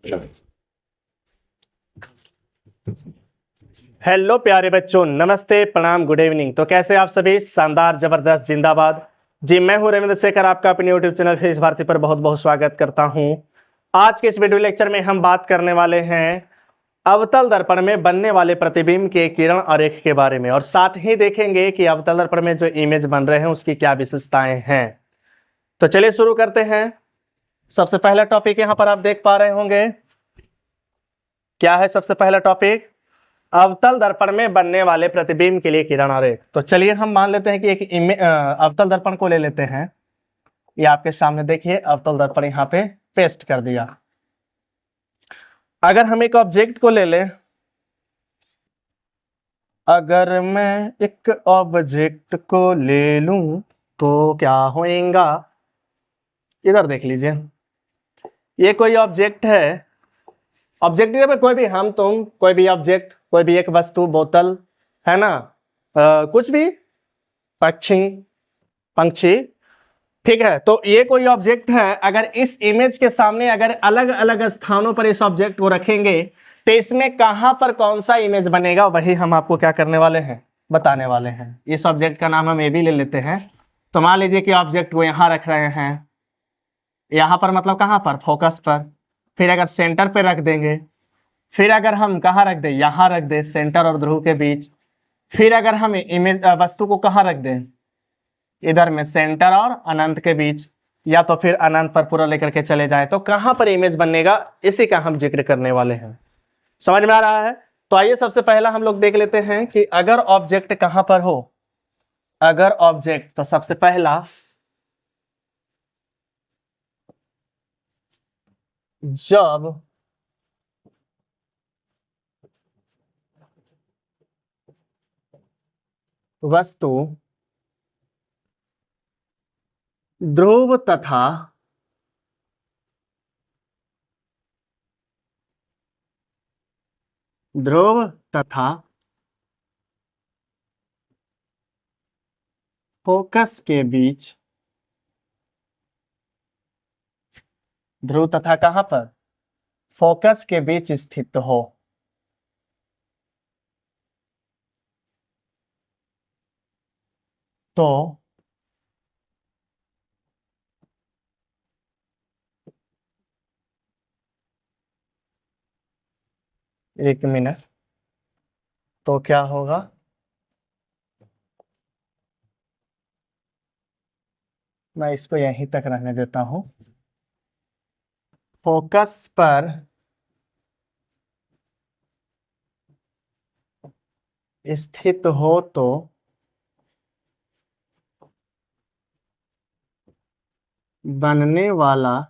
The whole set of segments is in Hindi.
हेलो प्यारे बच्चों, नमस्ते, प्रणाम, गुड इवनिंग। तो कैसे आप सभी? शानदार, जबरदस्त, जिंदाबाद। जी, मैं हूं रविंद्र शेखर, आपका अपने यूट्यूब चैनल फेस भारती पर बहुत बहुत स्वागत करता हूं। आज के इस वीडियो लेक्चर में हम बात करने वाले हैं अवतल दर्पण में बनने वाले प्रतिबिंब के किरण और रेख के बारे में, और साथ ही देखेंगे कि अवतल दर्पण में जो इमेज बन रहे हैं उसकी क्या विशेषताएं हैं। तो चलिए शुरू करते हैं। सबसे पहला टॉपिक यहां पर आप देख पा रहे होंगे, क्या है सबसे पहला टॉपिक? अवतल दर्पण में बनने वाले प्रतिबिंब के लिए किरण और रेख। तो चलिए हम मान लेते हैं कि एक अवतल दर्पण को ले लेते हैं। ये आपके सामने देखिए, अवतल दर्पण यहाँ पे पेस्ट कर दिया। अगर हम एक ऑब्जेक्ट को ले लें, अगर मैं एक ऑब्जेक्ट को ले लूं तो क्या होएगा? इधर देख लीजिए, ये कोई ऑब्जेक्ट है। ऑब्जेक्ट में कोई भी, हम तुम, कोई भी ऑब्जेक्ट, कोई भी एक वस्तु, बोतल, है ना, कुछ भी, पंछी, ठीक है। तो ये कोई ऑब्जेक्ट है। अगर इस इमेज के सामने अगर अलग अलग स्थानों पर इस ऑब्जेक्ट को रखेंगे तो इसमें कहां पर कौन सा इमेज बनेगा, वही हम आपको क्या करने वाले हैं, बताने वाले हैं। इस ऑब्जेक्ट का नाम हम ए भी ले लेते हैं। तो मान लीजिए कि ऑब्जेक्ट को यहां रख रहे हैं, यहां पर मतलब कहां पर? फोकस पर। फिर अगर सेंटर पे रख देंगे, फिर अगर हम कहाँ रख दें, यहां रख दें, सेंटर और ध्रुव के बीच। फिर अगर हम इमेज वस्तु को कहाँ रख दें, इधर में, सेंटर और अनंत के बीच, या तो फिर अनंत पर पूरा लेकर के चले जाए, तो कहां पर इमेज बनेगा, इसी का हम जिक्र करने वाले हैं। समझ में आ रहा है? तो आइए सबसे पहला हम लोग देख लेते हैं कि अगर ऑब्जेक्ट कहां पर हो। अगर ऑब्जेक्ट, तो सबसे पहला, जब वस्तु ध्रुव तथा फोकस के बीच, ध्रुव तथा कहां पर? फोकस के बीच स्थित हो, तो एक मिनट, तो क्या होगा? मैं इसको यहीं तक रहने देता हूं। फोकस पर स्थित हो तो बनने वाला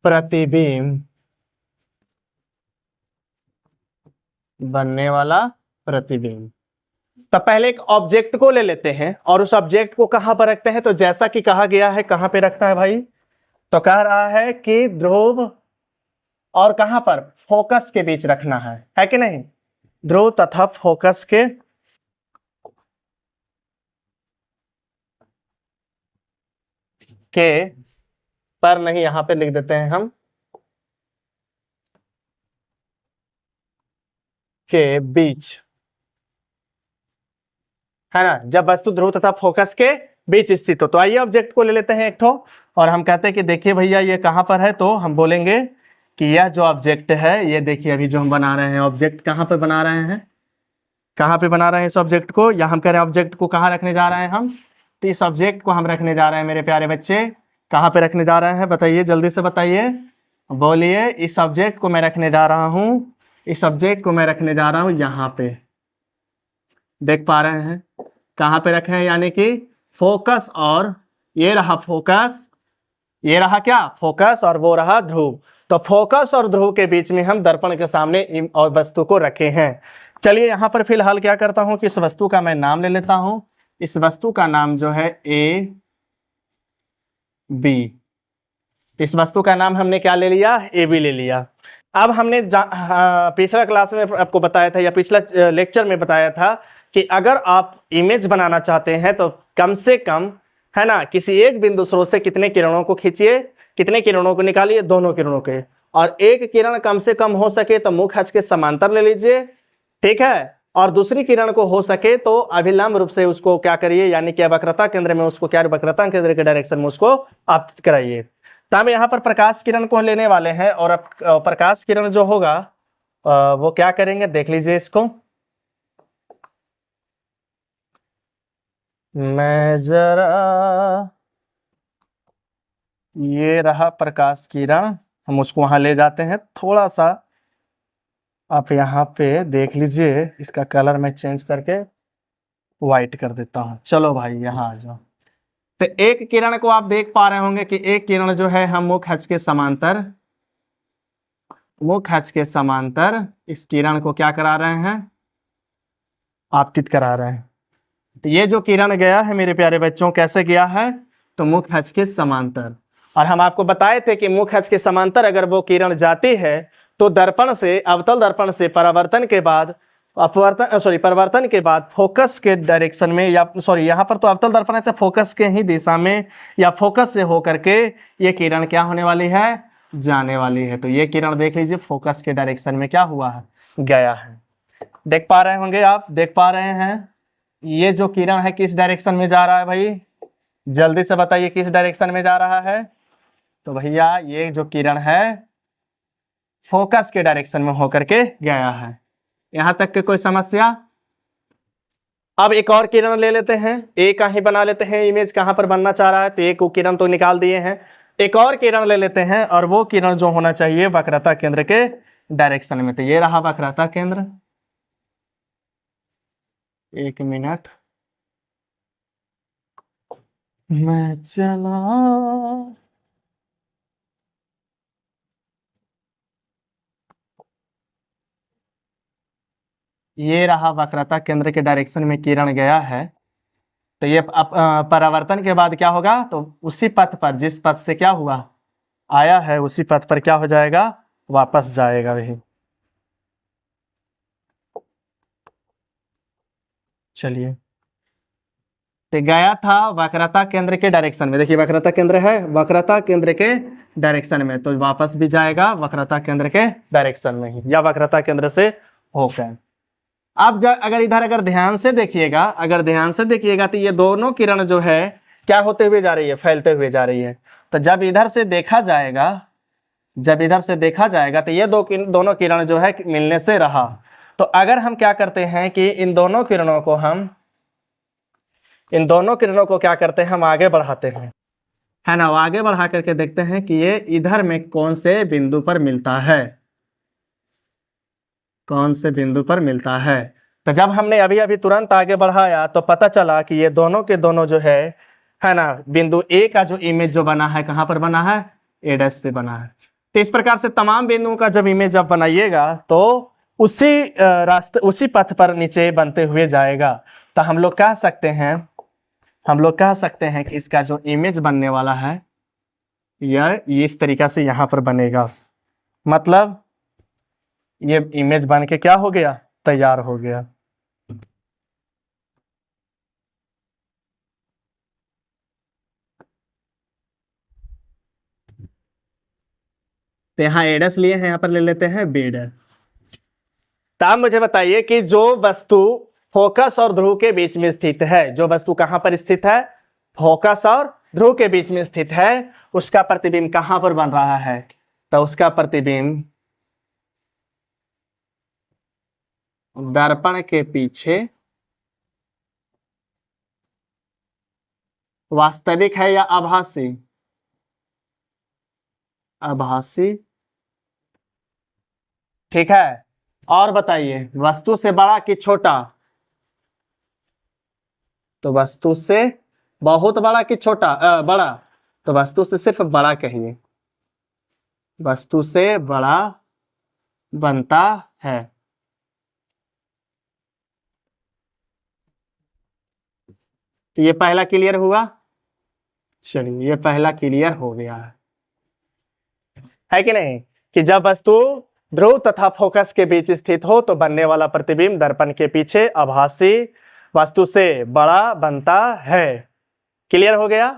प्रतिबिंब, तो पहले एक ऑब्जेक्ट को ले लेते हैं और उस ऑब्जेक्ट को कहां पर रखते हैं। तो जैसा कि कहा गया है, कहां पे रखना है भाई? तो कह रहा है कि ध्रुव और कहां पर? फोकस के बीच रखना है कि नहीं? ध्रुव तथा फोकस के पर नहीं, यहां पे लिख देते हैं हम, के बीच, है ना, जब वस्तु ध्रुव तथा फोकस के बीच स्थित हो। तो आइए ऑब्जेक्ट को ले लेते हैं एक ठो, और हम कहते हैं कि देखिए भैया ये कहां पर है। तो हम बोलेंगे कि यह जो ऑब्जेक्ट है, ये देखिए अभी जो हम बना रहे हैं, ऑब्जेक्ट कहां पर बना रहे हैं, कहां पे बना रहे हैं इस ऑब्जेक्ट को? यहां हम कह रहे हैं ऑब्जेक्ट को कहां रखने जा रहे हैं हम? तो इस ऑब्जेक्ट को हम रखने जा रहे हैं मेरे प्यारे बच्चे, कहां पे रखने जा रहे हैं? बताइए, जल्दी से बताइए, बोलिए। इस ऑब्जेक्ट को मैं रखने जा रहा हूं, इस ऑब्जेक्ट को मैं रखने जा रहा हूं यहां पे। देख पा रहे हैं कहां पे रखे हैं? यानी कि फोकस, और ये रहा फोकस, ये रहा क्या? फोकस, और वो रहा ध्रुव। तो फोकस और ध्रुव के बीच में हम दर्पण के सामने और वस्तु को रखे हैं। चलिए यहां पर फिलहाल क्या करता हूं कि इस वस्तु का मैं नाम ले लेता हूं। इस वस्तु का नाम जो है ए बी। इस वस्तु का नाम हमने क्या ले लिया? ए बी ले लिया। अब हमने पिछला क्लास में आपको बताया था, या पिछला लेक्चर में बताया था कि अगर आप इमेज बनाना चाहते हैं तो कम से कम, है ना, किसी एक बिंदु स्रोत से कितने किरणों को खींचिए? कितने किरणों को निकालिए, दोनों किरणों के, और एक किरण कम से कम हो सके तो मुख्य अक्ष के समांतर ले लीजिए, ठीक है, और दूसरी किरण को हो सके तो अभिलंब रूप से उसको क्या करिए, यानी कि वक्रता केंद्र में उसको क्या, वक्रता केंद्र के डायरेक्शन में उसको आपतित कराइए। तो हम यहाँ पर प्रकाश किरण को लेने वाले हैं, और अब प्रकाश किरण जो होगा वो क्या करेंगे, देख लीजिए इसको। मैं जरा, ये रहा प्रकाश किरण, हम उसको वहां ले जाते हैं। थोड़ा सा आप यहाँ पे देख लीजिए, इसका कलर मैं चेंज करके व्हाइट कर देता हूँ। चलो भाई यहाँ आ जाओ। तो एक किरण को आप देख पा रहे होंगे कि एक किरण जो है हम मुख्य अक्ष के समांतर, मुख्य अक्ष के समांतर इस किरण को क्या करा रहे हैं, आपतित करा रहे हैं। तो ये जो किरण गया है मेरे प्यारे बच्चों, कैसे गया है, तो मुख्य अक्ष के समांतर। और हम आपको बताए थे कि मुख्य अक्ष के समांतर अगर वो किरण जाती है तो दर्पण से, अवतल दर्पण से परावर्तन के बाद, परिवर्तन के बाद फोकस के डायरेक्शन में, या यहाँ पर तो अवतल दर्पण है तो फोकस के ही दिशा में या फोकस से होकर के ये किरण क्या होने वाली है, जाने वाली है। तो ये किरण देख लीजिए फोकस के डायरेक्शन में क्या हुआ है, गया है। देख पा रहे होंगे आप, देख पा रहे हैं ये जो किरण है किस डायरेक्शन में जा रहा है भाई, जल्दी से बताइए किस डायरेक्शन में जा रहा है। तो भैया ये जो किरण है फोकस के डायरेक्शन में होकर के गया है। यहां तक के कोई समस्या। अब एक और किरण ले लेते हैं, एक ही बना लेते हैं, इमेज कहां पर बनना चाह रहा है, तो एक किरण तो निकाल दिए हैं, एक और किरण ले लेते हैं, और वो किरण जो होना चाहिए वक्रता केंद्र के डायरेक्शन में। तो ये रहा वक्रता केंद्र, एक मिनट मैं चला, ये रहा वक्रता केंद्र के डायरेक्शन में किरण गया है। तो ये परावर्तन के बाद क्या होगा, तो उसी पथ पर, जिस पथ से क्या हुआ, आया है, उसी पथ पर क्या हो जाएगा, वापस जाएगा वही। चलिए, तो गया था वक्रता केंद्र के डायरेक्शन में, देखिए वक्रता केंद्र है, वक्रता केंद्र के डायरेक्शन में, तो वापस भी जाएगा वक्रता केंद्र के डायरेक्शन में ही, या वक्रता केंद्र से होकर। अब अगर इधर अगर ध्यान से देखिएगा, अगर ध्यान से देखिएगा तो ये दोनों किरण जो है क्या होते हुए जा रही है, फैलते हुए जा रही है। तो जब इधर से देखा जाएगा, जब इधर से देखा जाएगा तो ये दोनों किरण जो है मिलने से रहा। तो अगर हम क्या करते हैं कि इन दोनों किरणों को क्या करते हैं, हम आगे बढ़ाते हैं, है ना, आगे बढ़ा करके देखते हैं कि ये इधर में कौन से बिंदु पर मिलता है, कौन से बिंदु पर मिलता है। तो जब हमने अभी अभी तुरंत आगे बढ़ाया तो पता चला कि ये दोनों के दोनों जो है ना, बिंदु ए का जो इमेज जो बना है, कहां पर बना है, ए डैश पे बना है। तो इस प्रकार से तमाम बिंदुओं का जब इमेज आप बनाइएगा तो उसी रास्ते, उसी पथ पर नीचे बनते हुए जाएगा। तो हम लोग कह सकते हैं कि इसका जो इमेज बनने वाला है यह इस तरीका से यहां पर बनेगा, मतलब ये इमेज बन के क्या हो गया, तैयार हो गया। तो यहाँ एडस लिए हैं, यहाँ पर ले लेते हैं बेड। तो आप मुझे बताइए कि जो वस्तु फोकस और ध्रुव के बीच में स्थित है, जो वस्तु कहां पर स्थित है, फोकस और ध्रुव के बीच में स्थित है, उसका प्रतिबिंब कहां पर बन रहा है, तो उसका प्रतिबिंब दर्पण के पीछे वास्तविक है या आभासी, आभासी, ठीक है। और बताइए वस्तु से बड़ा कि छोटा, तो वस्तु से बहुत बड़ा कि छोटा, बड़ा, तो वस्तु से सिर्फ बड़ा कहिए, वस्तु से बड़ा बनता है। तो ये पहला क्लियर हुआ। चलिए ये पहला क्लियर हो गया है कि नहीं, कि जब वस्तु ध्रुव तथा फोकस के बीच स्थित हो तो बनने वाला प्रतिबिंब दर्पण के पीछे आभासी वस्तु से बड़ा बनता है। क्लियर हो गया।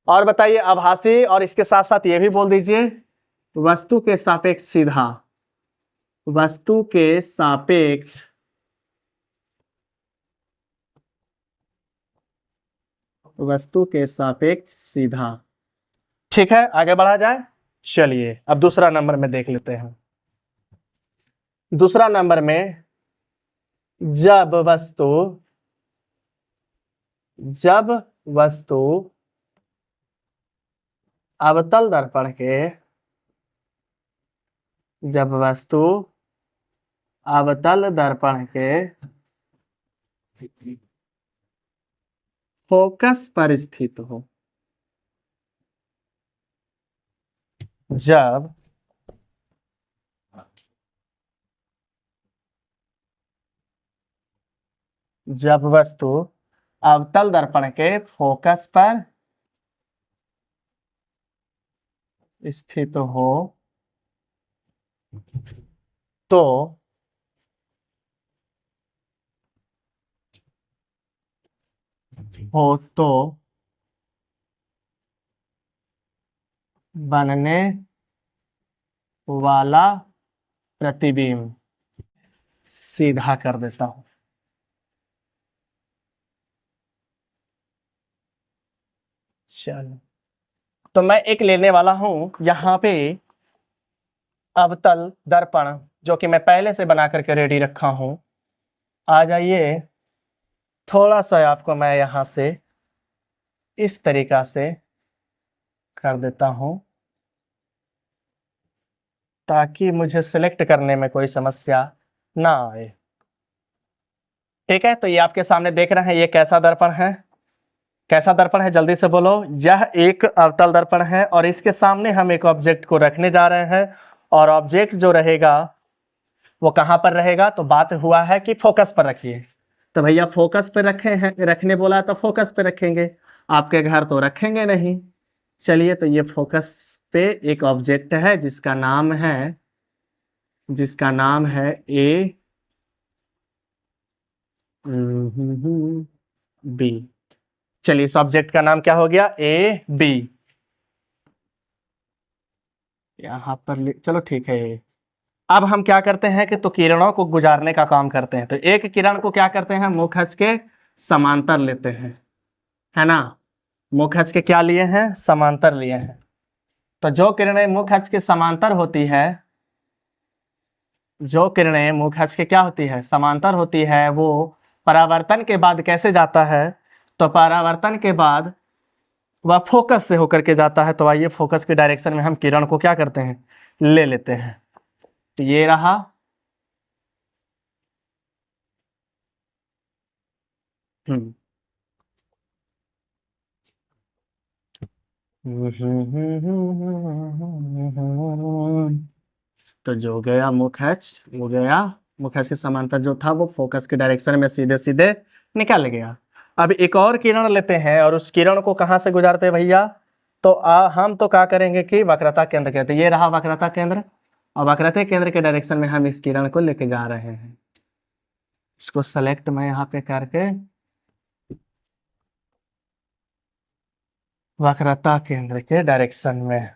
और बताइए आभासी, और इसके साथ साथ ये भी बोल दीजिए वस्तु के सापेक्ष सीधा, वस्तु के सापेक्ष सीधा। ठीक है, आगे बढ़ा जाए। चलिए अब दूसरा नंबर में देख लेते हैं। दूसरा नंबर में जब वस्तु अवतल दर्पण के, जब वस्तु अवतल दर्पण के फोकस पर स्थित हो, जब वस्तु अवतल दर्पण के फोकस पर स्थित हो तो बनने वाला प्रतिबिंब सीधा कर देता हूं। चलो, तो मैं एक लेने वाला हूं यहां पे अवतल दर्पण, जो कि मैं पहले से बना करके रेडी रखा हूं। आ जाइए, थोड़ा सा आपको मैं यहां से इस तरीका से कर देता हूं ताकि मुझे सिलेक्ट करने में कोई समस्या ना आए। ठीक है, तो ये आपके सामने देख रहे हैं, ये कैसा दर्पण है? कैसा दर्पण है, जल्दी से बोलो। यह एक अवतल दर्पण है और इसके सामने हम एक ऑब्जेक्ट को रखने जा रहे हैं, और ऑब्जेक्ट जो रहेगा वो कहां पर रहेगा? तो बात हुआ है कि फोकस पर रखिए, तो भैया फोकस पे रखे हैं, रखने बोला तो फोकस पे रखेंगे, आपके घर तो रखेंगे नहीं। चलिए, तो ये फोकस पे एक ऑब्जेक्ट है जिसका नाम है ए बी। चलिए, इस ऑब्जेक्ट का नाम क्या हो गया? A B. यहां पर चलो ठीक है। अब हम क्या करते हैं कि तो किरणों को गुजारने का काम करते हैं। तो एक किरण को क्या करते हैं? मुख अक्ष के समांतर लेते हैं, है ना? मुख अक्ष के क्या लिए हैं? समांतर लिए हैं। तो जो किरणें मुख अक्ष के समांतर होती है, जो किरणें मुख अक्ष के क्या होती है? समांतर होती है, वो परावर्तन के बाद कैसे जाता है? तो परावर्तन के बाद वह फोकस से होकर के जाता है। तो आइए, फोकस के डायरेक्शन में हम किरण को क्या करते हैं? ले लेते हैं। तो ये रहा, तो जो गया मुख अक्ष, वो गया मुख अक्ष के समांतर जो था वो फोकस के डायरेक्शन में सीधे सीधे निकल गया। अब एक और किरण लेते हैं और उस किरण को कहां से गुजारते हैं भैया? तो हम तो क्या करेंगे कि वक्रता केंद्र कहते हैं। ये रहा वक्रता केंद्र, और वक्रता केंद्र के डायरेक्शन में हम इस किरण को लेके जा रहे हैं। इसको सेलेक्ट मैं यहाँ पे करके वक्रता केंद्र के डायरेक्शन में,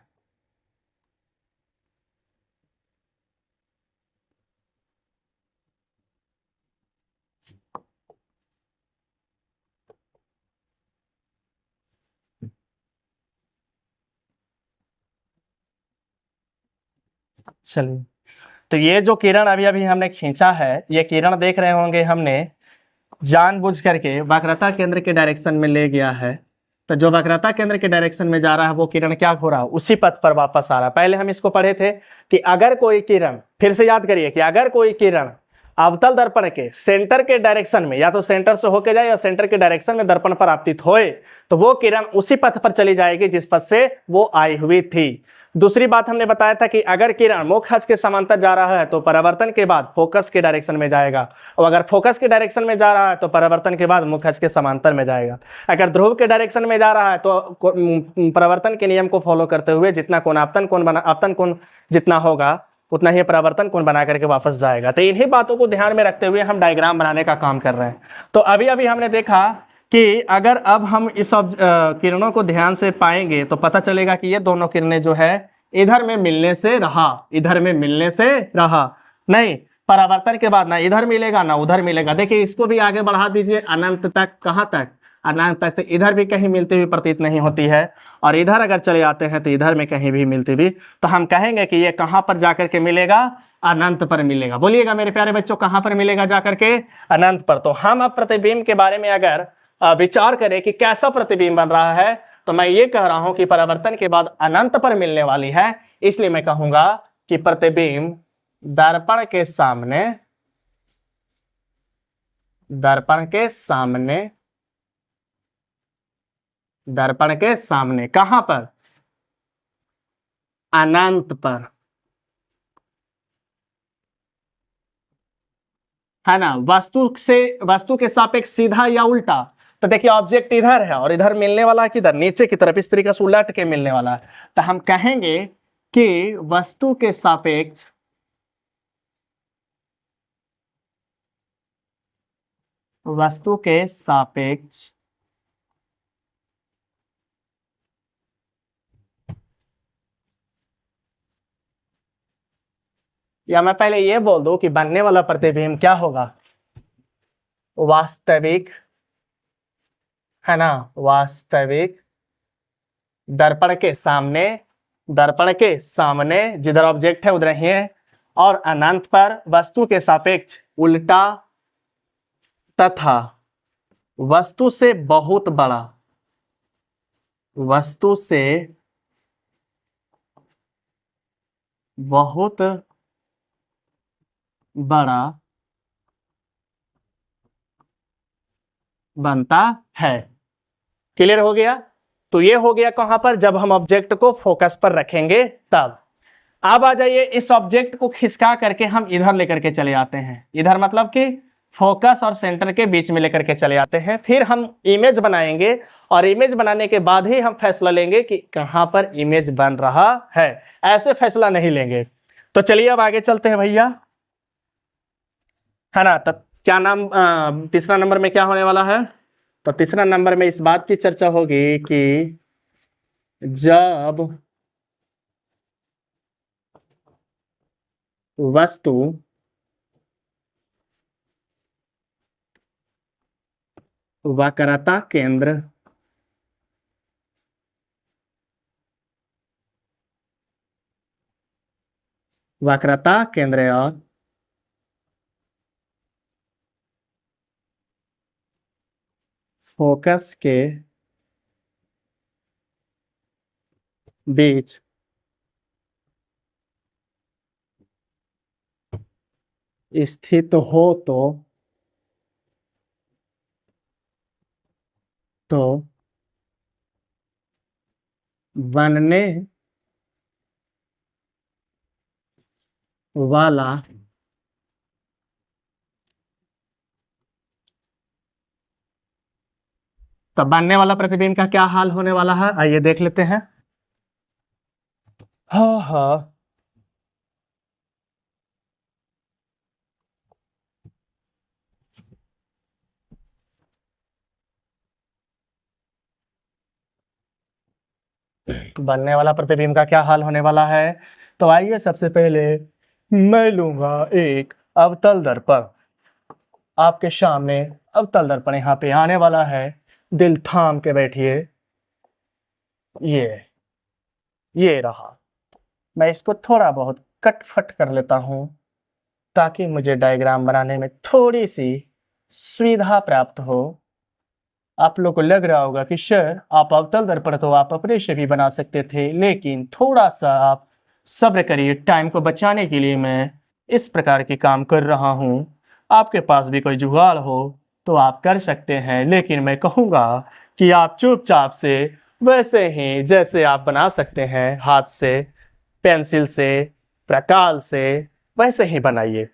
चलिए, तो ये जो किरण अभी अभी हमने खींचा है, ये किरण देख रहे होंगे हमने जानबूझ करके वक्रता केंद्र के डायरेक्शन में ले गया है। तो जो वक्रता केंद्र के डायरेक्शन में जा रहा है वो किरण क्या हो रहा है? उसी पथ पर वापस आ रहा है। पहले हम इसको पढ़े थे कि अगर कोई किरण, फिर से याद करिए कि अगर कोई किरण अवतल दर्पण के सेंटर के डायरेक्शन में, या तो सेंटर से होके जाए या सेंटर के डायरेक्शन में दर्पण पर आपतित होए, तो वो किरण उसी पथ पर चली जाएगी जिस पथ से वो आई हुई थी। दूसरी बात हमने बताया था कि अगर किरण मुख अक्ष के समांतर जा रहा है तो परावर्तन के बाद फोकस के डायरेक्शन में जाएगा, और अगर फोकस के डायरेक्शन में जा रहा है तो परावर्तन के बाद मुख अक्ष के समांतर में जाएगा। अगर ध्रुव के डायरेक्शन में जा रहा है तो परावर्तन के नियम को फॉलो करते हुए जितना कोण आपतन कोण जितना होगा उतना ही परावर्तन कोण बना करके वापस जाएगा। तो इन्हीं बातों को ध्यान में रखते हुए हम डायग्राम बनाने का काम कर रहे हैं। तो अभी अभी हमने देखा कि अगर अब हम इस किरणों को ध्यान से पाएंगे तो पता चलेगा कि ये दोनों किरणें जो है इधर में मिलने से रहा, इधर में मिलने से रहा, नहीं परावर्तन के बाद ना इधर मिलेगा ना उधर मिलेगा। देखिए इसको भी आगे बढ़ा दीजिए अनंत तक, कहाँ तक, अनंत तक, तो इधर भी कहीं मिलती हुई प्रतीत नहीं होती है, और इधर अगर चले आते हैं तो इधर में कहीं भी मिलती भी, तो हम कहेंगे कि ये कहाँ पर जाकर के मिलेगा, अनंत पर मिलेगा। बोलिएगा मेरे प्यारे बच्चों, कहाँ पर मिलेगा जाकर के, अनंत पर। तो हम अब प्रतिबिंब के बारे में अगर विचार करें कि कैसा प्रतिबिंब बन रहा है, तो मैं ये कह रहा हूं कि परावर्तन के बाद अनंत पर मिलने वाली है, इसलिए मैं कहूंगा कि प्रतिबिंब दर्पण के सामने, दर्पण के सामने, दर्पण के सामने कहां पर, अनंत पर, है ना। वस्तु के सापेक्ष सीधा या उल्टा, तो देखिए ऑब्जेक्ट इधर है और इधर मिलने वाला है किधर, नीचे की तरफ, इस तरीके से उलट के मिलने वाला है, तो हम कहेंगे कि वस्तु के सापेक्ष, वस्तु के सापेक्ष या मैं पहले ये बोल दूं कि बनने वाला प्रतिबिंब क्या होगा, वास्तविक, है ना, वास्तविक दर्पण के सामने, दर्पण के सामने जिधर ऑब्जेक्ट है उधर ही है, और अनंत पर वस्तु के सापेक्ष उल्टा तथा वस्तु से बहुत बड़ा, वस्तु से बहुत बड़ा बनता है। क्लियर हो गया। तो ये हो गया कहां पर, जब हम ऑब्जेक्ट को फोकस पर रखेंगे तब। अब आ जाइए, इस ऑब्जेक्ट को खिसका करके हम इधर लेकर के चले आते हैं, इधर मतलब कि फोकस और सेंटर के बीच में लेकर के चले आते हैं, फिर हम इमेज बनाएंगे, और इमेज बनाने के बाद ही हम फैसला लेंगे कि कहां पर इमेज बन रहा है, ऐसे फैसला नहीं लेंगे। तो चलिए अब आगे चलते हैं भैया, है ना। तो क्या नाम, तीसरा नंबर में क्या होने वाला है, तो तीसरा नंबर में इस बात की चर्चा होगी कि जब वस्तु वक्रता केंद्र, वक्रता केंद्र और फोकस के बीच स्थित हो तो बनने वाला तो बनने वाला प्रतिबिंब का क्या हाल होने वाला है, आइए देख लेते हैं। हाँ हाँ, बनने वाला प्रतिबिंब का क्या हाल होने वाला है, तो आइए सबसे पहले मैं लूंगा एक अवतल दर्पण, आपके सामने अवतल दर्पण यहाँ पे आने वाला है, दिल थाम के बैठिए, ये रहा। मैं इसको थोड़ा बहुत कट-फट कर लेता हूं ताकि मुझे डायग्राम बनाने में थोड़ी सी सुविधा प्राप्त हो। आप लोग को लग रहा होगा कि सर आप अवतल दर्पण तो आप अपने से भी बना सकते थे, लेकिन थोड़ा सा आप सब्र करिए, टाइम को बचाने के लिए मैं इस प्रकार के काम कर रहा हूं। आपके पास भी कोई जुगाड़ हो तो आप कर सकते हैं, लेकिन मैं कहूँगा कि आप चुपचाप से वैसे ही जैसे आप बना सकते हैं, हाथ से, पेंसिल से, प्रकाल से, वैसे ही बनाइए।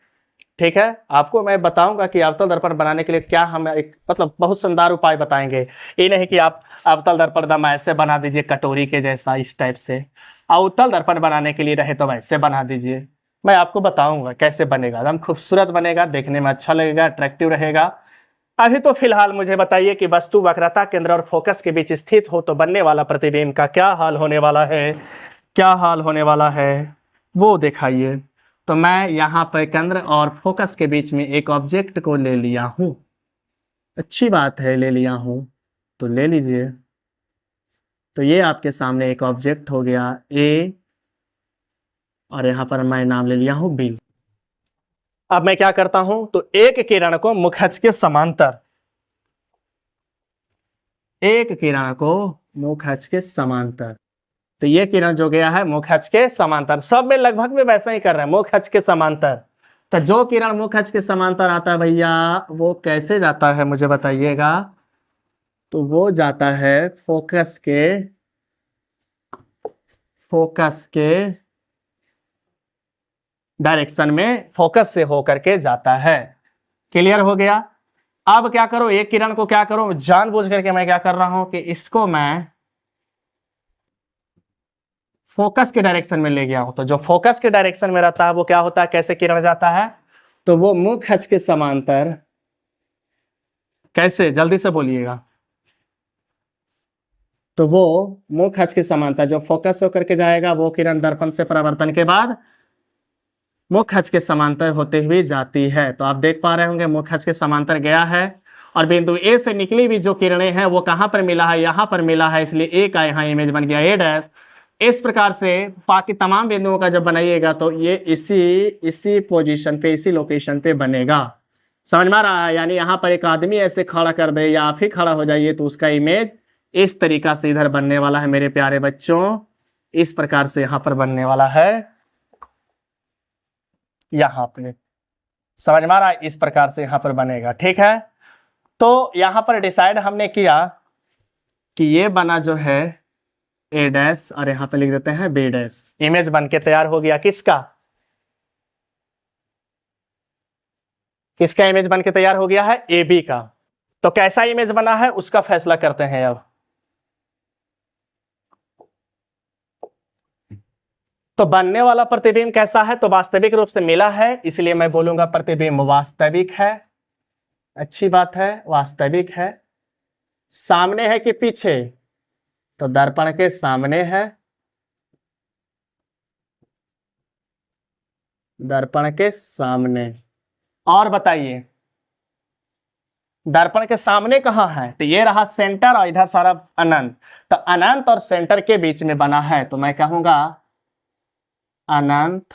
ठीक है, आपको मैं बताऊंगा कि अवतल दर्पण बनाने के लिए क्या हम एक मतलब बहुत शानदार उपाय बताएंगे। ये नहीं कि आप अवतल दर्पण दम ऐसे बना दीजिए कटोरी के जैसा, इस टाइप से। अवतल दर्पण बनाने के लिए रहे तो वैसे बना दीजिए, मैं आपको बताऊंगा कैसे बनेगा, एकदम खूबसूरत बनेगा, देखने में अच्छा लगेगा, अट्रैक्टिव रहेगा। अभी तो फिलहाल मुझे बताइए कि वस्तु वक्रता केंद्र और फोकस के बीच स्थित हो तो बनने वाला प्रतिबिंब का क्या हाल होने वाला है, क्या हाल होने वाला है वो दिखाइए। तो मैं यहाँ पर केंद्र और फोकस के बीच में एक ऑब्जेक्ट को ले लिया हूं, अच्छी बात है, ले लिया हूं तो ले लीजिए। तो ये आपके सामने एक ऑब्जेक्ट हो गया ए, और यहाँ पर मैं नाम ले लिया हूं बी। अब मैं क्या करता हूं, तो एक किरण को मुख अक्ष के समांतर, एक किरण को मुख अक्ष के समांतर, तो ये किरण जो गया है मुख अक्ष के समांतर, सब में लगभग में वैसा ही कर रहे हैं, मुख अक्ष के समांतर। तो जो किरण मुख अक्ष के समांतर आता है भैया, वो कैसे जाता है मुझे बताइएगा। तो वो जाता है फोकस के डायरेक्शन में, फोकस से होकर के जाता है। क्लियर हो गया। अब क्या करो, एक किरण को क्या करो, जानबूझ करके मैं क्या कर रहा हूं कि इसको मैं फोकस के डायरेक्शन में ले गया हूं। तो जो फोकस के डायरेक्शन में रहता है वो क्या होता है, कैसे किरण जाता है, तो वो मुख अक्ष के समांतर, कैसे, जल्दी से बोलिएगा। तो वो मुख अक्ष के समांतर जो फोकस होकर के जाएगा, वो किरण दर्पण से परावर्तन के बाद मुख अक्ष के समांतर होते हुए जाती है। तो आप देख पा रहे होंगे मुख अक्ष के समांतर गया है, और बिंदु ए से निकली हुई जो किरणें हैं वो कहां पर मिला है, यहां पर मिला है, इसलिए ए का यहां इमेज बन गया ए डैश। इस प्रकार से बाकी तमाम बिंदुओं का जब बनाइएगा तो ये इसी पोजीशन पे, इसी लोकेशन पे बनेगा। समझ में आ रहा है। यानी यहाँ पर एक आदमी ऐसे खड़ा कर दे या आप ही खड़ा हो जाइए तो उसका इमेज इस तरीका से इधर बनने वाला है मेरे प्यारे बच्चों, इस प्रकार से यहाँ पर बनने वाला है, यहाँ पे। समझ में आ रहा है, इस प्रकार से यहाँ पर बनेगा। ठीक है, तो यहाँ पर डिसाइड हमने किया कि ये बना जो है ए डैश, और यहाँ पे लिख देते हैं बी डैश। इमेज बन के तैयार हो गया, किसका, किसका इमेज बन के तैयार हो गया है, ए बी का। तो कैसा इमेज बना है उसका फैसला करते हैं अब। तो बनने वाला प्रतिबिंब कैसा है, तो वास्तविक रूप से मिला है, इसलिए मैं बोलूंगा प्रतिबिंब वास्तविक है। अच्छी बात है, वास्तविक है। सामने है कि पीछे, तो दर्पण के सामने है, दर्पण के सामने। और बताइए दर्पण के सामने कहां है, तो ये रहा सेंटर और इधर सारा अनंत। तो अनंत और सेंटर के बीच में बना है, तो मैं कहूंगा अनंत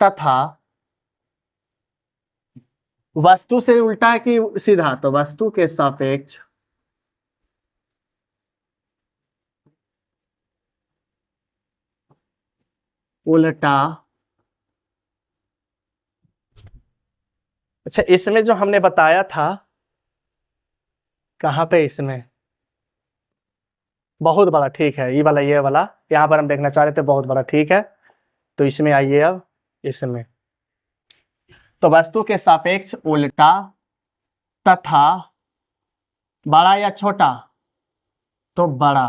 तथा वस्तु से उल्टा है कि सीधा, तो वस्तु के सापेक्ष उल्टा। अच्छा, इसमें जो हमने बताया था, कहां पे, इसमें बहुत बड़ा, ठीक है, ये वाला, ये वाला यहां पर हम देखना चाह रहे थे, बहुत बड़ा, ठीक है। तो इसमें आइए अब, इसमें तो वस्तु के सापेक्ष उल्टा तथा बड़ा या छोटा, तो बड़ा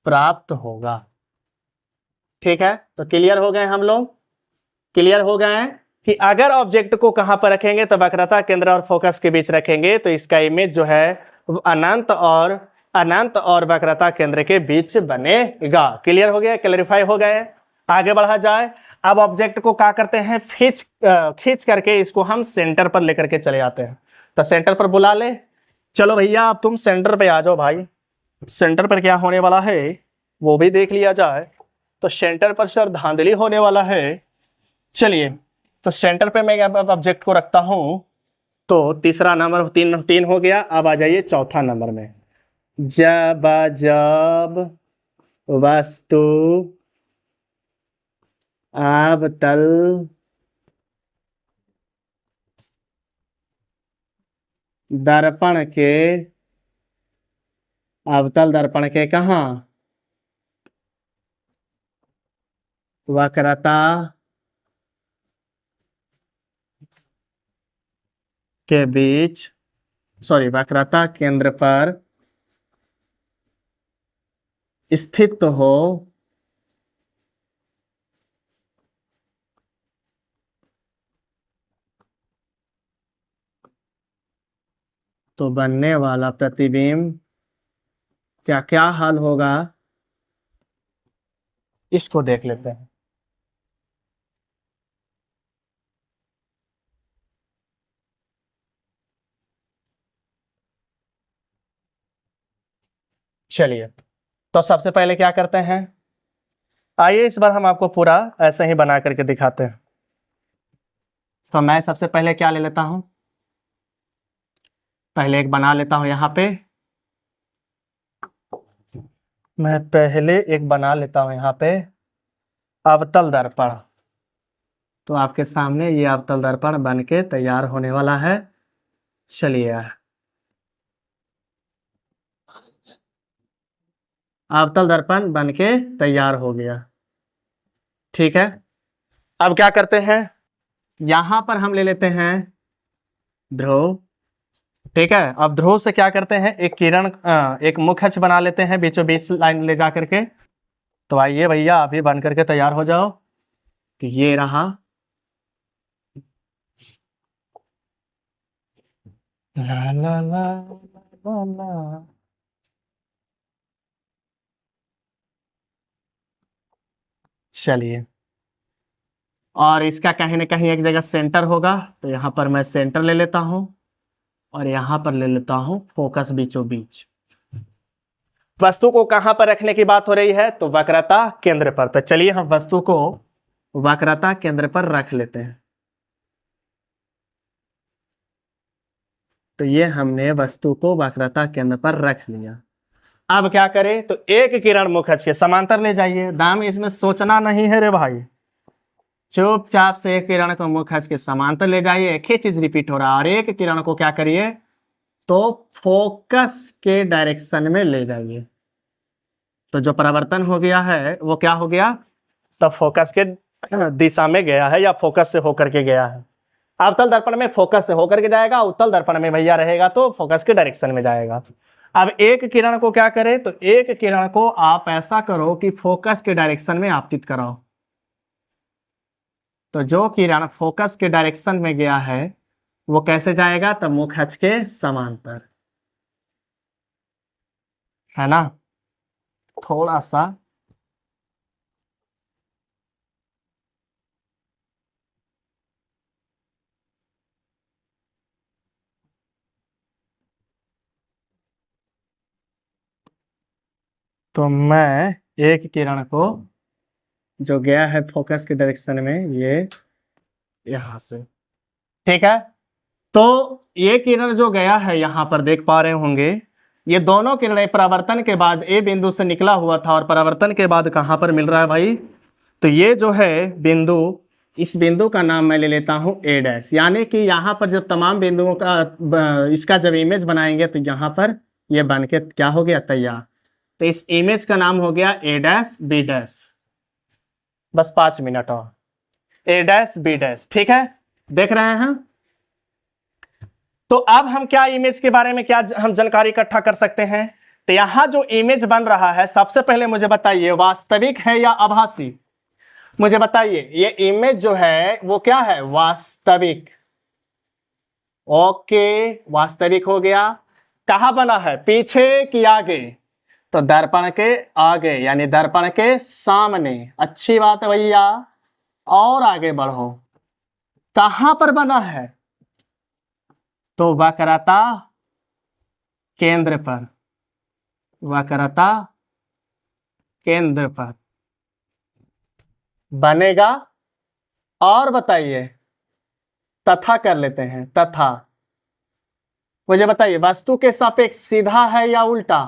प्राप्त होगा। ठीक है, तो क्लियर हो गए हम लोग, क्लियर हो गए हैं कि अगर ऑब्जेक्ट को कहां पर रखेंगे तो वक्रता केंद्र और फोकस के बीच रखेंगे तो इसका इमेज जो है अनंत और वक्रता केंद्र के बीच बनेगा। क्लियर हो गया, क्लैरिफाई हो गए। आगे बढ़ा जाए। अब ऑब्जेक्ट को क्या करते हैं, खींच करके इसको हम सेंटर पर लेकर के चले आते हैं। तो सेंटर पर बुला ले, चलो भैया अब तुम सेंटर पे आ जाओ भाई। सेंटर पर क्या होने वाला है वो भी देख लिया जाए। तो सेंटर पर सर धांधली होने वाला है। चलिए, तो सेंटर पे मैं ऑब्जेक्ट को रखता हूं। तो तीसरा नंबर तीन हो गया। अब आ जाइए चौथा नंबर में। जब वस्तु अवतल दर्पण के कहां वक्रता के बीच, सॉरी, वक्रता केंद्र पर स्थित हो तो बनने वाला प्रतिबिंब क्या क्या हाल होगा, इसको देख लेते हैं। चलिए, तो सबसे पहले क्या करते हैं, आइए इस बार हम आपको पूरा ऐसे ही बना करके दिखाते हैं। तो मैं सबसे पहले क्या ले लेता हूं, पहले एक बना लेता हूं यहां पे, मैं पहले एक बना लेता हूं यहां पे अवतल दर्पण। तो आपके सामने ये अवतल दर्पण बन के तैयार होने वाला है। चलिए, अवतल दर्पण बन के तैयार हो गया। ठीक है, अब क्या करते हैं, यहां पर हम ले लेते हैं ध्रुव। ठीक है, अब ध्रुव से क्या करते हैं, एक किरण, एक मुख अक्ष बना लेते हैं बीचों बीच लाइन ले जा करके। तो आइए भैया, अभी बन करके तैयार हो जाओ। तो ये रहा, ला ला ला ला ला। चलिए, और इसका कहीं ना कहीं एक जगह सेंटर होगा, तो यहाँ पर मैं सेंटर ले लेता हूँ और यहाँ पर ले लेता हूँ फोकस बीचों बीच। वस्तु को कहां पर रखने की बात हो रही है, तो वक्रता केंद्र पर। तो चलिए हम वस्तु को वक्रता केंद्र पर रख लेते हैं। तो ये हमने वस्तु को वक्रता केंद्र पर रख लिया। अब क्या करें, तो एक किरण मुख अक्ष के समांतर ले जाइए। दाम इसमें सोचना नहीं है रे भाई, चुपचाप से एक किरण को मुख अक्ष के समांतर ले जाइए। एक ही चीज रिपीट हो रहा है, और एक किरण को क्या करिए, तो फोकस के डायरेक्शन में ले जाइए। तो जो परिवर्तन हो गया है वो क्या हो गया, तो फोकस के दिशा में गया है, या फोकस से होकर के गया है। अवतल दर्पण में फोकस से होकर के जाएगा, उत्तल दर्पण में भैया रहेगा तो फोकस के डायरेक्शन में जाएगा। अब एक किरण को क्या करें, तो एक किरण को आप ऐसा करो कि फोकस के डायरेक्शन में आपतित कराओ। तो जो किरण फोकस के डायरेक्शन में गया है वो कैसे जाएगा, तो मुख अक्ष के समांतर, है ना। थोड़ा सा तो मैं एक किरण को जो गया है फोकस के डायरेक्शन में, ये यहां से, ठीक है। तो ये किरण जो गया है यहां पर देख पा रहे होंगे, ये दोनों किरणें परावर्तन के बाद ए बिंदु से निकला हुआ था, और परावर्तन के बाद कहां पर मिल रहा है भाई, तो ये जो है बिंदु, इस बिंदु का नाम मैं ले लेता हूं ए डैश। यानी कि यहां पर जब तमाम बिंदुओं का इसका जब इमेज बनाएंगे तो यहां पर ये बन के क्या हो गया, तैयार। तो इस इमेज का नाम हो गया ए डैश बी डैश। बस 5 मिनट और, ए डैश बी डैश, ठीक है, देख रहे हैं। तो अब हम क्या इमेज के बारे में क्या हम जानकारी इकट्ठा कर सकते हैं, तो यहां जो इमेज बन रहा है, सबसे पहले मुझे बताइए वास्तविक है या आभासी। मुझे बताइए, ये इमेज जो है वो क्या है, वास्तविक। ओके, वास्तविक हो गया। कहां बना है, पीछे कि आगे, तो दर्पण के आगे, यानी दर्पण के सामने। अच्छी बात है भैया, और आगे बढ़ो, कहां पर बना है, तो वक्रता केंद्र पर, वक्रता केंद्र पर बनेगा। और बताइए, तथा कर लेते हैं, तथा मुझे बताइए वस्तु के सापेक्ष सीधा है या उल्टा,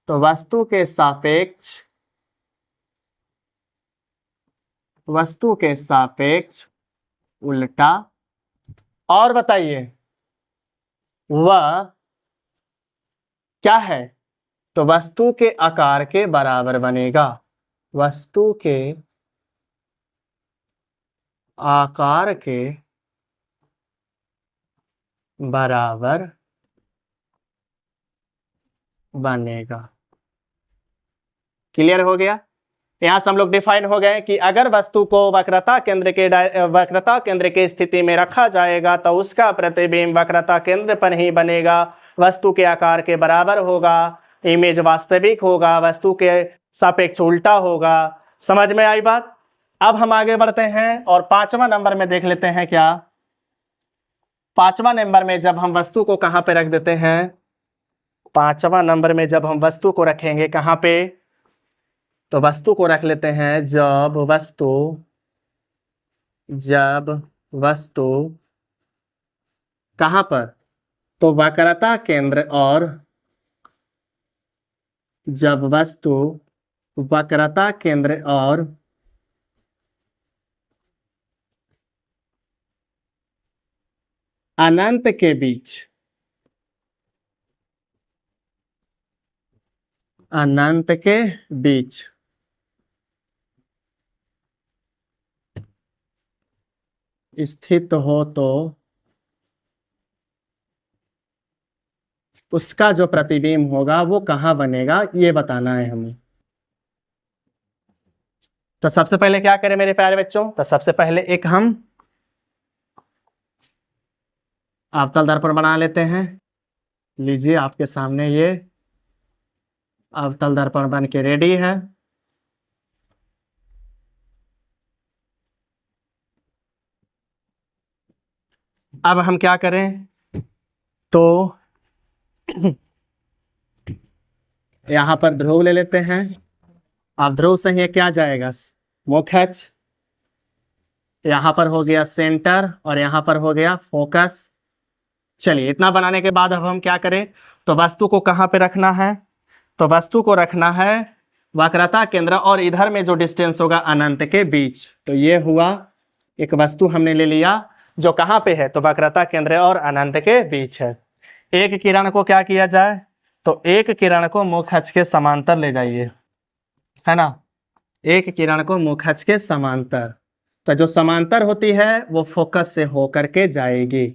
तो वस्तु के सापेक्ष, वस्तु के सापेक्ष उल्टा। और बताइए वह क्या है, तो वस्तु के आकार के बराबर बनेगा, वस्तु के आकार के बराबर बनेगा। क्लियर हो गया। यहां से हम लोग डिफाइन हो गए कि अगर वस्तु को वक्रता केंद्र के स्थिति में रखा जाएगा तो उसका प्रतिबिंब वक्रता केंद्र पर ही बनेगा, वस्तु के आकार के बराबर होगा, इमेज वास्तविक होगा, वस्तु के सापेक्ष उल्टा होगा। समझ में आई बात। अब हम आगे बढ़ते हैं और 5वां नंबर में देख लेते हैं क्या। 5वां नंबर में जब हम वस्तु को कहां पे रख देते हैं, 5वां नंबर में जब हम वस्तु को रखेंगे कहां पे, तो वस्तु को रख लेते हैं जब वस्तु कहां पर, तो वक्रता केंद्र, और जब वस्तु वक्रता केंद्र और अनंत के बीच, अनंत के बीच स्थित हो तो उसका जो प्रतिबिंब होगा वो कहां बनेगा, ये बताना है हमें। तो सबसे पहले क्या करें मेरे प्यारे बच्चों, तो सबसे पहले एक हम अवतल दर्पण बना लेते हैं। लीजिए आपके सामने ये अवतल दर्पण बन के रेडी है। अब हम क्या करें, तो यहां पर ध्रुव ले लेते हैं। अब ध्रुव से ये क्या जाएगा, मुख्य अक्ष, यहां पर हो गया सेंटर और यहां पर हो गया फोकस। चलिए इतना बनाने के बाद अब हम क्या करें, तो वस्तु को कहां पे रखना है, तो वस्तु को रखना है वक्रता केंद्र और इधर में जो डिस्टेंस होगा अनंत के बीच। तो ये हुआ एक वस्तु हमने ले लिया जो कहां पे है, तो वक्रता केंद्र और अनंत के बीच है। एक किरण को क्या किया जाए, तो एक किरण को मुख्य अक्ष के समांतर ले जाइए, है ना, एक किरण को मुख्य अक्ष के समांतर। तो जो समांतर होती है वो फोकस से होकर के जाएगी।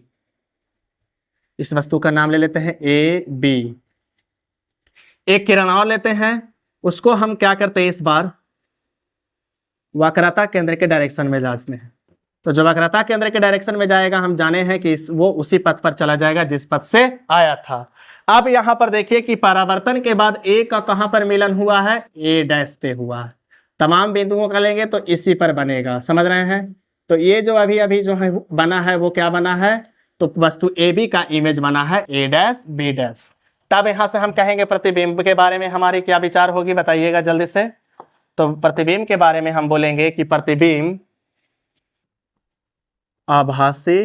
इस वस्तु का नाम ले लेते हैं ए बी। एक किरण और लेते हैं, उसको हम क्या करते हैं, इस बार वक्रता केंद्र के डायरेक्शन में जाते हैं। तो जो वक्रता केंद्र के डायरेक्शन में जाएगा हम जाने हैं कि वो उसी पथ पर चला जाएगा जिस पथ से आया था। अब यहां पर देखिए कि परावर्तन के बाद ए का कहां पर मिलन हुआ है, ए डैश पे हुआ है। तमाम बिंदुओं का लेंगे तो इसी पर बनेगा, समझ रहे हैं। तो ये जो अभी अभी जो है बना है वो क्या बना है, तो वस्तु ए बी का इमेज बना है ए डैश बी डैश। तब यहां से हम कहेंगे प्रतिबिंब के बारे में हमारी क्या विचार होगी, बताइएगा जल्दी से। तो प्रतिबिंब के बारे में हम बोलेंगे कि प्रतिबिंब आभासी,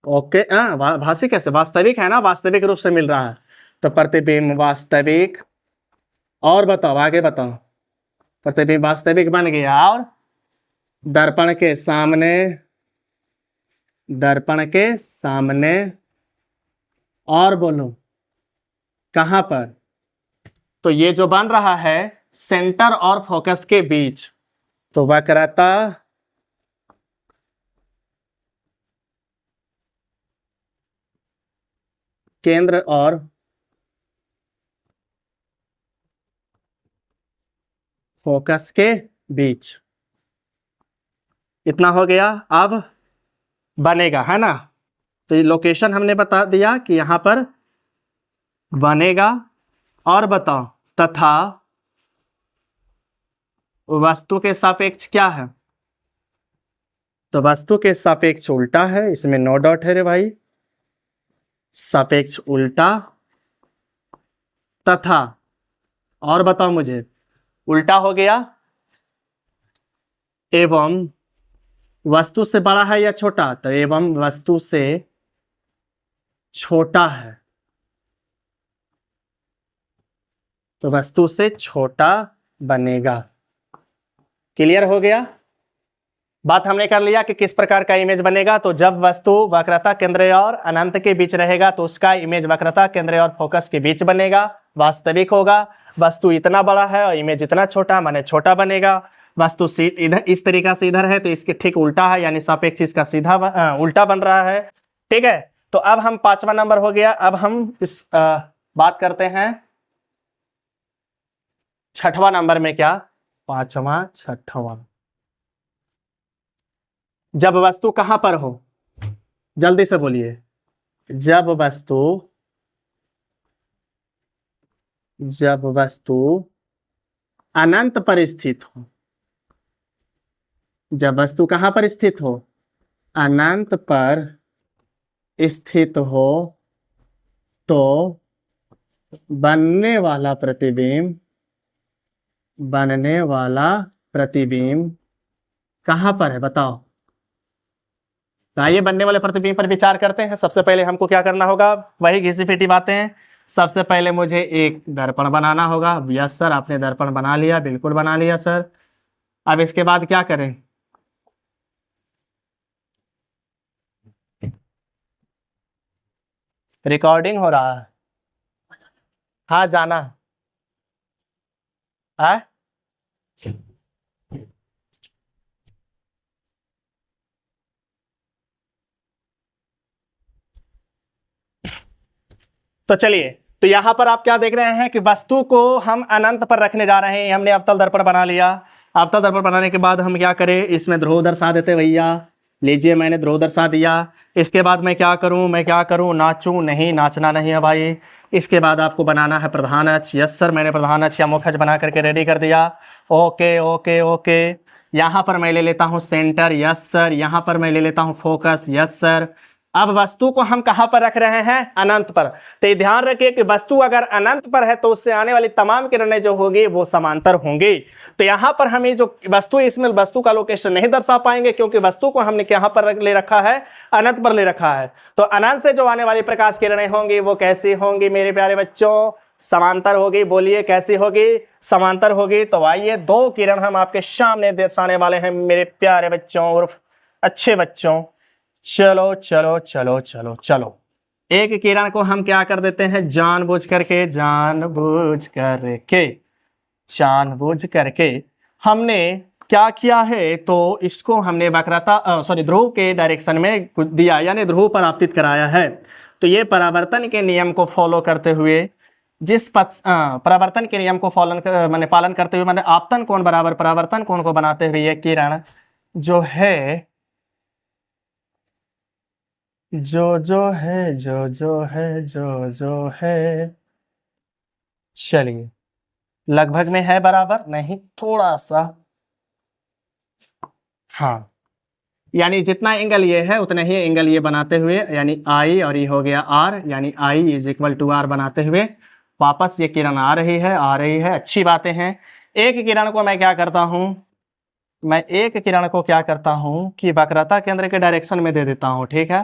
ओके, आभासी कैसे, वास्तविक है ना, वास्तविक रूप से मिल रहा है। तो प्रतिबिंब वास्तविक, और बताओ आगे बताओ, प्रतिबिंब वास्तविक बन गया और दर्पण के सामने, दर्पण के सामने, और बोलो कहां पर, तो ये जो बन रहा है सेंटर और फोकस के बीच, तो वक्रता केंद्र और फोकस के बीच, इतना हो गया। अब बनेगा, है ना, तो ये लोकेशन हमने बता दिया कि यहां पर बनेगा। और बताओ, तथा वस्तु के सापेक्ष क्या है, तो वस्तु के सापेक्ष उल्टा है, इसमें नो डॉट है रे भाई, सापेक्ष उल्टा, तथा, और बताओ मुझे, उल्टा हो गया, एवं वस्तु से बड़ा है या छोटा, तो एवं वस्तु से छोटा है, तो वस्तु से छोटा बनेगा। क्लियर हो गया, बात हमने कर लिया कि किस प्रकार का इमेज बनेगा। तो जब वस्तु वक्रता केंद्र और अनंत के बीच रहेगा तो उसका इमेज वक्रता केंद्र और फोकस के बीच बनेगा, वास्तविक होगा। वस्तु इतना बड़ा है और इमेज इतना छोटा, माने छोटा बनेगा। वस्तु इधर इस तरीका से इधर है तो इसके ठीक उल्टा है, यानी सापेक्ष इसका सीधा उल्टा बन रहा है। ठीक है, तो अब हम 5वां नंबर हो गया। अब हम इस बात करते हैं 6वां नंबर में। क्या 5वां 6वां? जब वस्तु कहां पर हो, जल्दी से बोलिए। जब वस्तु अनंत पर स्थित हो। जब वस्तु कहां पर स्थित हो? अनंत पर स्थित हो तो बनने वाला प्रतिबिंब कहां पर है बताओ। तो आइए बनने वाले प्रतिबिंब पर विचार करते हैं। सबसे पहले हमको क्या करना होगा, वही घिसी पिटी बातें। सबसे पहले मुझे एक दर्पण बनाना होगा। यस सर, आपने दर्पण बना लिया, बिल्कुल बना लिया सर। अब इसके बाद क्या करें? रिकॉर्डिंग हो रहा है। हाँ जाना है। तो चलिए, तो यहां पर आप क्या देख रहे हैं कि वस्तु को हम अनंत पर रखने जा रहे हैं। हमने अवतल दर्पण बना लिया। अवतल दर्पण बनाने के बाद हम क्या करें, इसमें ध्रुव दर्शा देते भैया। लीजिए, मैंने ध्रुव दर्शा दिया। इसके बाद मैं क्या करूं, नाचूं? नहीं, नाचना नहीं है भाई। इसके बाद आपको बनाना है प्रधान अक्ष। यस सर, मैंने प्रधान अक्ष या मुख्य अक्ष बना करके रेडी कर दिया। Okay okay okay. यहाँ पर मैं ले लेता हूँ सेंटर। Yes sir. यहाँ पर मैं ले लेता हूँ फोकस। Yes sir. अब वस्तु को हम कहां पर रख रहे हैं? अनंत पर। तो ये ध्यान रखिए कि वस्तु अगर अनंत पर है तो उससे आने वाली तमाम किरणें जो होगी वो समांतर होंगी। तो यहां पर हमें जो वस्तु, इसमें वस्तु का लोकेशन नहीं दर्शा पाएंगे क्योंकि वस्तु को हमने कहां पर ले रखा है? अनंत पर ले रखा है। तो अनंत से जो आने वाली प्रकाश किरणें होंगी वो कैसी होंगी मेरे प्यारे बच्चों? समांतर होगी। बोलिए कैसी होगी? समांतर होगी। तो आइए, 2 किरण हम आपके सामने दर्शाने वाले हैं मेरे प्यारे बच्चों और अच्छे बच्चों। चलो चलो चलो चलो चलो। एक किरण को हम क्या कर देते हैं, जानबूझ करके हमने क्या किया है, तो इसको हमने वक्रता ध्रुव के डायरेक्शन में दिया, यानी ध्रुव पर आपतित कराया है। तो ये परावर्तन के नियम को फॉलो करते हुए, जिस परावर्तन के नियम को पालन करते हुए, मैंने आपतन कोण बराबर परावर्तन कोण को बनाते हुए ये किरण जो है चलिए, लगभग में है, बराबर नहीं, थोड़ा सा, हाँ, यानी जितना एंगल ये है उतना ही एंगल ये बनाते हुए, यानी आई और ये हो गया आर, यानी I is equal to are बनाते हुए वापस ये किरण आ रही है। अच्छी बातें हैं। एक किरण को मैं क्या करता हूं कि वक्रता केंद्र के डायरेक्शन में दे देता हूं। ठीक है,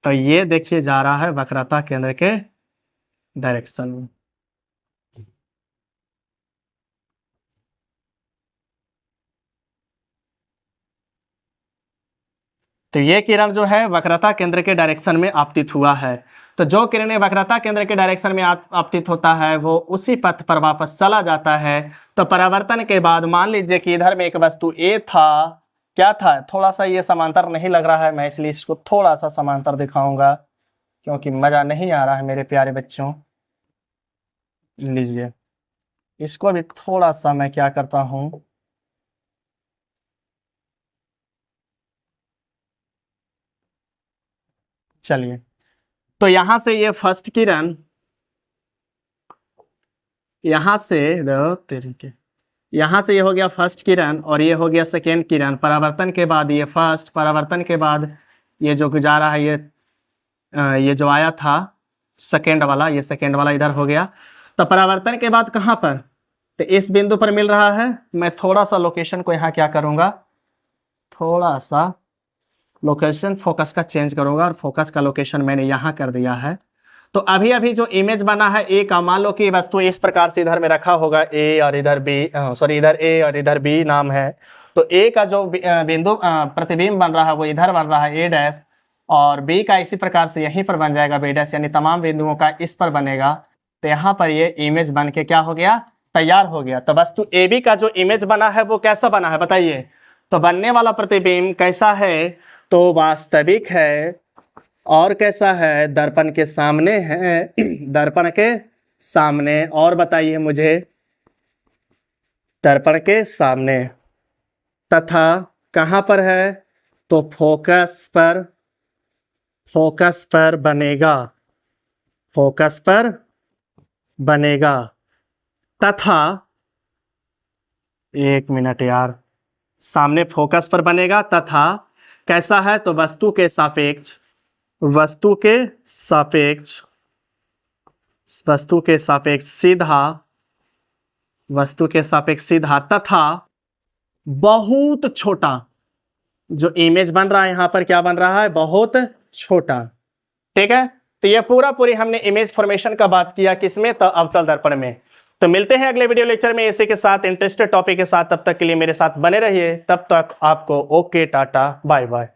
तो ये देखिए जा रहा है वक्रता केंद्र के डायरेक्शन में। तो ये किरण जो है वक्रता केंद्र के डायरेक्शन में आपतित हुआ है। तो जो किरणें वक्रता केंद्र के डायरेक्शन में आपतित होता है वो उसी पथ पर वापस चला जाता है। तो परावर्तन के बाद मान लीजिए कि इधर में एक वस्तु ए था, क्या था, थोड़ा सा ये समांतर नहीं लग रहा है, मैं इसलिए इसको थोड़ा सा समांतर दिखाऊंगा क्योंकि मजा नहीं आ रहा है मेरे प्यारे बच्चों। लीजिए, इसको भी थोड़ा सा मैं क्या करता हूं, चलिए, तो यहां से ये फर्स्ट किरण, यहां से तरीके, यहां से ये हो गया फर्स्ट किरण और ये हो गया सेकेंड किरण। परावर्तन के बाद ये फर्स्ट, परावर्तन के बाद ये जो जा रहा है ये जो आया था सेकेंड वाला, ये सेकेंड वाला इधर हो गया। तो परावर्तन के बाद कहां पर? तो इस बिंदु पर मिल रहा है। मैं थोड़ा सा लोकेशन को यहाँ क्या करूंगा, थोड़ा सा लोकेशन फोकस का चेंज करूंगा और फोकस का लोकेशन मैंने यहाँ कर दिया है। तो अभी अभी जो इमेज बना है ए का, मान लो कि वस्तु इस प्रकार से इधर में रखा होगा, ए और इधर बी, इधर ए और इधर बी नाम है। तो ए का जो बिंदु प्रतिबिंब बन रहा है वो इधर बन रहा है ए डैश, और बी का इसी प्रकार से यहीं पर बन जाएगा बी डैश, यानी तमाम बिंदुओं का इस पर बनेगा। तो यहाँ पर ये इमेज बन के क्या हो गया, तैयार हो गया। तो वस्तु AB का जो इमेज बना है वो कैसा बना है बताइए। तो बनने वाला प्रतिबिंब कैसा है, तो वास्तविक है और कैसा है, दर्पण के सामने है, दर्पण के सामने। और बताइए मुझे, दर्पण के सामने तथा कहाँ पर है, तो फोकस पर बनेगा, फोकस पर बनेगा तथा, एक मिनट यार, सामने फोकस पर बनेगा तथा कैसा है, तो वस्तु के सापेक्ष, वस्तु के सापेक्ष, वस्तु के सापेक्ष सीधा, वस्तु के सापेक्ष सीधा तथा बहुत छोटा। जो इमेज बन रहा है यहाँ पर क्या बन रहा है, बहुत छोटा। ठीक है, तो ये पूरी हमने इमेज फॉर्मेशन का बात किया किसमें, तो अवतल दर्पण में। तो मिलते हैं अगले वीडियो लेक्चर में इसी के साथ, इंटरेस्टेड टॉपिक के साथ। तब तक के लिए मेरे साथ बने रहिए। तब तक आपको ओके, टाटा, बाय बाय।